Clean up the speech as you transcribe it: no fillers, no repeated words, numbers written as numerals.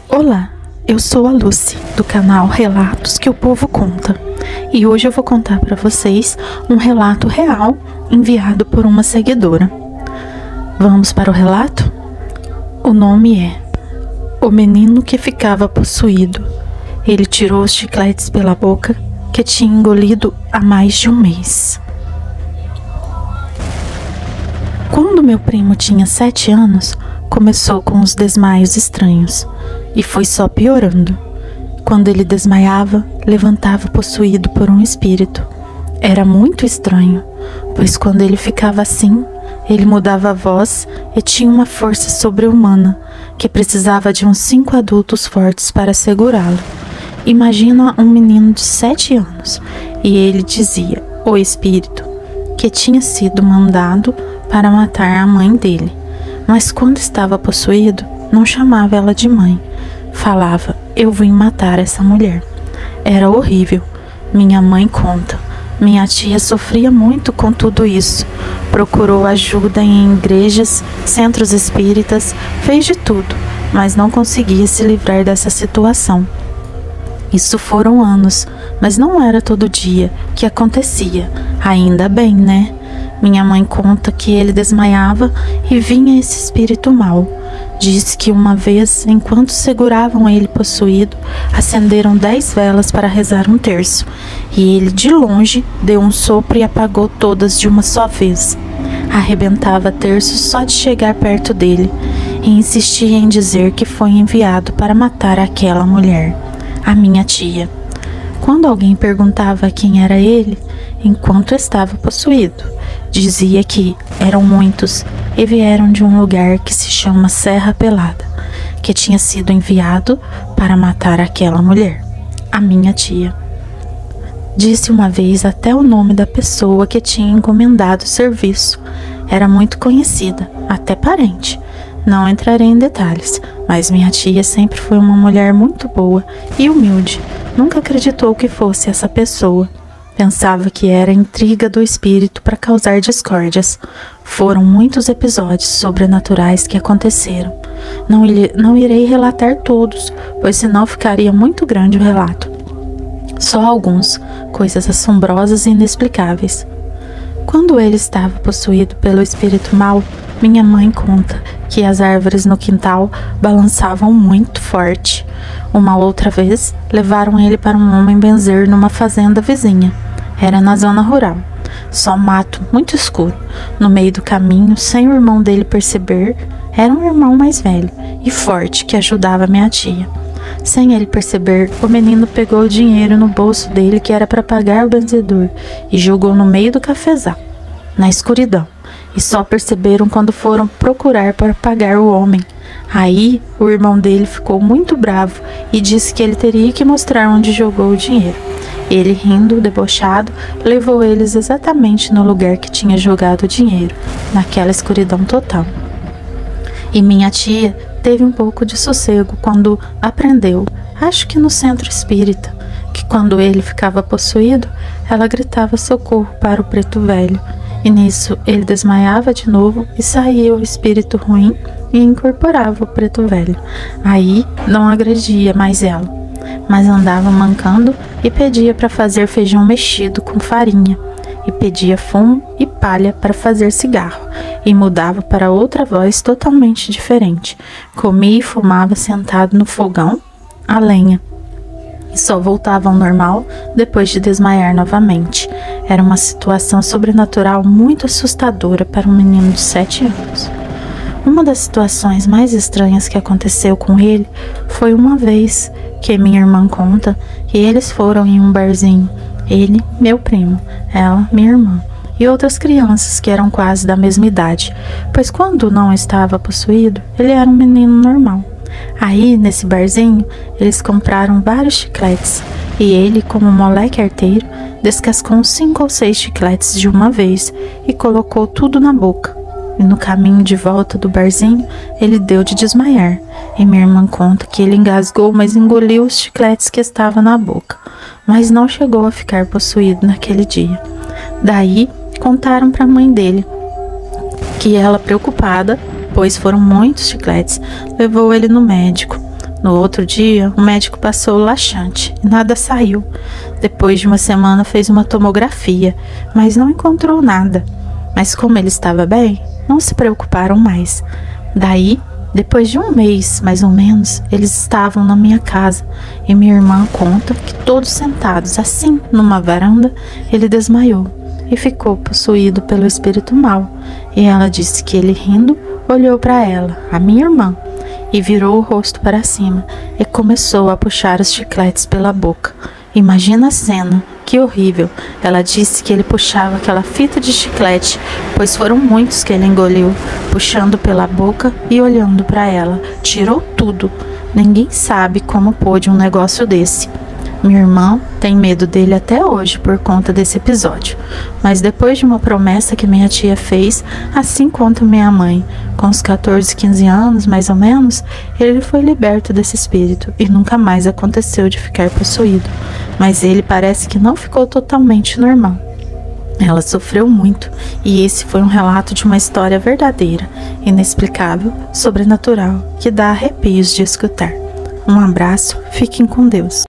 Olá, eu sou a Lucy, do canal Relatos que o Povo Conta, e hoje eu vou contar para vocês um relato real enviado por uma seguidora. Vamos para o relato? O nome é O Menino que Ficava Possuído. Ele tirou os chicletes pela boca que tinha engolido há mais de um mês. Quando meu primo tinha 7 anos, começou com os desmaios estranhos e foi só piorando. Quando ele desmaiava, levantava possuído por um espírito. Era muito estranho, pois quando ele ficava assim, ele mudava a voz e tinha uma força sobre-humana que precisava de uns 5 adultos fortes para segurá-lo. Imagina um menino de 7 anos e ele dizia, o espírito, que tinha sido mandado para matar a mãe dele. Mas quando estava possuído, não chamava ela de mãe. Falava, eu vim matar essa mulher. Era horrível. Minha mãe conta. Minha tia sofria muito com tudo isso. Procurou ajuda em igrejas, centros espíritas, fez de tudo, mas não conseguia se livrar dessa situação. Isso foram anos, mas não era todo dia que acontecia. Ainda bem, né? Minha mãe conta que ele desmaiava e vinha esse espírito mau. Diz que uma vez, enquanto seguravam ele possuído, acenderam 10 velas para rezar um terço, e ele de longe deu um sopro e apagou todas de uma só vez. Arrebentava terços só de chegar perto dele, e insistia em dizer que foi enviado para matar aquela mulher, a minha tia. Quando alguém perguntava quem era ele, enquanto estava possuído, dizia que eram muitos e vieram de um lugar que se chama Serra Pelada, que tinha sido enviado para matar aquela mulher, a minha tia. Disse uma vez até o nome da pessoa que tinha encomendado o serviço. Era muito conhecida, até parente. Não entrarei em detalhes, mas minha tia sempre foi uma mulher muito boa e humilde. Nunca acreditou que fosse essa pessoa. Pensava que era intriga do espírito para causar discórdias. Foram muitos episódios sobrenaturais que aconteceram. Não irei relatar todos, pois senão ficaria muito grande o relato. Só alguns, coisas assombrosas e inexplicáveis. Quando ele estava possuído pelo espírito mau, minha mãe conta que as árvores no quintal balançavam muito forte. Uma outra vez, levaram ele para um homem benzer numa fazenda vizinha. Era na zona rural. Só mato, muito escuro. No meio do caminho, sem o irmão dele perceber, era um irmão mais velho e forte que ajudava minha tia. Sem ele perceber, o menino pegou o dinheiro no bolso dele que era para pagar o benzedor e jogou no meio do cafezal, na escuridão. E só perceberam quando foram procurar para pagar o homem. Aí, o irmão dele ficou muito bravo e disse que ele teria que mostrar onde jogou o dinheiro. Ele, rindo, debochado, levou eles exatamente no lugar que tinha jogado o dinheiro, naquela escuridão total. E minha tia teve um pouco de sossego quando aprendeu, acho que no centro espírita, que quando ele ficava possuído, ela gritava socorro para o preto velho. E nisso ele desmaiava de novo e saía o espírito ruim e incorporava o preto velho. Aí não agredia mais ela, mas andava mancando e pedia para fazer feijão mexido com farinha, e pedia fumo e palha para fazer cigarro, e mudava para outra voz totalmente diferente. Comia e fumava sentado no fogão, a lenha, e só voltava ao normal depois de desmaiar novamente. Era uma situação sobrenatural muito assustadora para um menino de 7 anos. Uma das situações mais estranhas que aconteceu com ele foi uma vez que minha irmã conta que eles foram em um barzinho. Ele, meu primo, ela, minha irmã e outras crianças que eram quase da mesma idade, pois quando não estava possuído, ele era um menino normal. Aí, nesse barzinho, eles compraram vários chicletes e ele, como moleque arteiro, descascou uns 5 ou 6 chicletes de uma vez e colocou tudo na boca. E no caminho de volta do barzinho, ele deu de desmaiar. E minha irmã conta que ele engasgou, mas engoliu os chicletes que estavam na boca, mas não chegou a ficar possuído naquele dia. Daí, contaram para a mãe dele, que ela, preocupada, pois foram muitos chicletes, levou ele no médico. No outro dia, o médico passou o laxante e nada saiu. Depois de uma semana, fez uma tomografia, mas não encontrou nada. Mas como ele estava bem, não se preocuparam mais. Daí, depois de um mês, mais ou menos, eles estavam na minha casa e minha irmã conta que todos sentados assim, numa varanda, ele desmaiou e ficou possuído pelo espírito mau. E ela disse que ele, rindo, olhou para ela, a minha irmã, e virou o rosto para cima e começou a puxar os chicletes pela boca. Imagina a cena, que horrível. Ela disse que ele puxava aquela fita de chiclete, pois foram muitos que ele engoliu, puxando pela boca e olhando para ela. Tirou tudo. Ninguém sabe como pôde um negócio desse. Minha irmã tem medo dele até hoje por conta desse episódio. Mas depois de uma promessa que minha tia fez, assim conta minha mãe, com uns 14, 15 anos mais ou menos, ele foi liberto desse espírito e nunca mais aconteceu de ficar possuído. Mas ele parece que não ficou totalmente normal. Ela sofreu muito e esse foi um relato de uma história verdadeira, inexplicável, sobrenatural, que dá arrepios de escutar. Um abraço, fiquem com Deus.